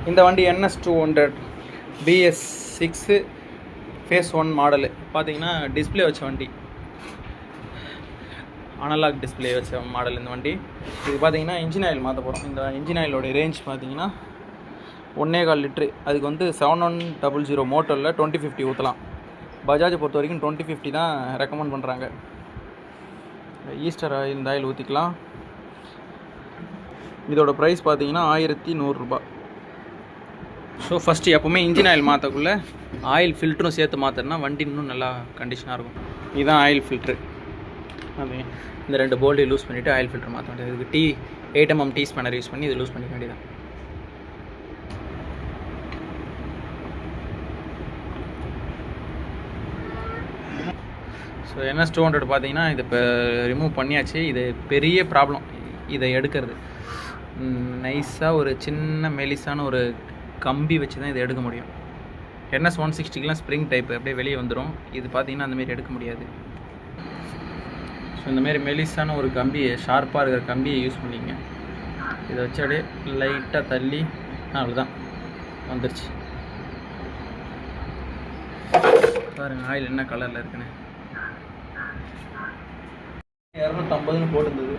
இந்த வண்டி NS200 BS6 face 1 model பார்த்தீங்கன்னா டிஸ்பிளே வச்ச வண்டி, அனலாக் டிஸ்பிளே வச்ச மாடல் இந்த வண்டி. இது பார்த்தீங்கன்னா இன்ஜின் ஆயில் மாற்ற போகிறோம். இந்த இன்ஜின் ஆயிலோட ரேஞ்ச் பார்த்தீங்கன்னா 1.25 லிட்ரு. அதுக்கு வந்து 7100 மோட்டரில் 2050 ஊற்றலாம். பஜாஜை பொறுத்த வரைக்கும் 2050 தான் ரெக்கமெண்ட் பண்ணுறாங்க. ஈஸ்டர் ஆயில் இந்த ஆயில் ஊற்றிக்கலாம். இதோட ப்ரைஸ் பார்த்தீங்கன்னா 1100 ரூபா. ஸோ ஃபஸ்ட்டு எப்போவுமே இன்ஜின் ஆயில் மாற்றக்குள்ளே ஆயில் ஃபில்ட்டரும் சேர்த்து மாற்றினா வண்டி இன்னும் நல்லா கண்டிஷனாக இருக்கும். இதுதான் ஆயில் ஃபில்ட்ரு. அது இந்த 2 போல்டையும் லூஸ் பண்ணிவிட்டு ஆயில் ஃபில்ட்ரு மாற்ற வேண்டியது. இதுக்கு 8mm டீ ஸ்பேனர் யூஸ் பண்ணி இதை லூஸ் பண்ணிக்க வேண்டியதான். ஸோ NS200 பார்த்தீங்கன்னா இது இப்போ ரிமூவ் பண்ணியாச்சு. இது பெரிய ப்ராப்ளம் இதை எடுக்கிறது. நைஸாக ஒரு சின்ன மெலிசான ஒரு கம்பி வச்சு தான் இதை எடுக்க முடியும். NS160லாம் ஸ்ப்ரிங் டைப்பு அப்படியே வெளியே வந்துடும். இது பார்த்தீங்கன்னா அந்தமாரி எடுக்க முடியாது. ஸோ இந்தமாரி மெலிசான ஒரு கம்பியை, ஷார்ப்பாக இருக்கிற கம்பியை யூஸ் பண்ணிங்க. இதை வச்சு அப்படியே லைட்டாக தள்ளி அவ்வளோதான் வந்துருச்சு. பாருங்கள் ஆயில் என்ன கலரில் இருக்குன்னு. 250ன்னு போட்டிருந்தது.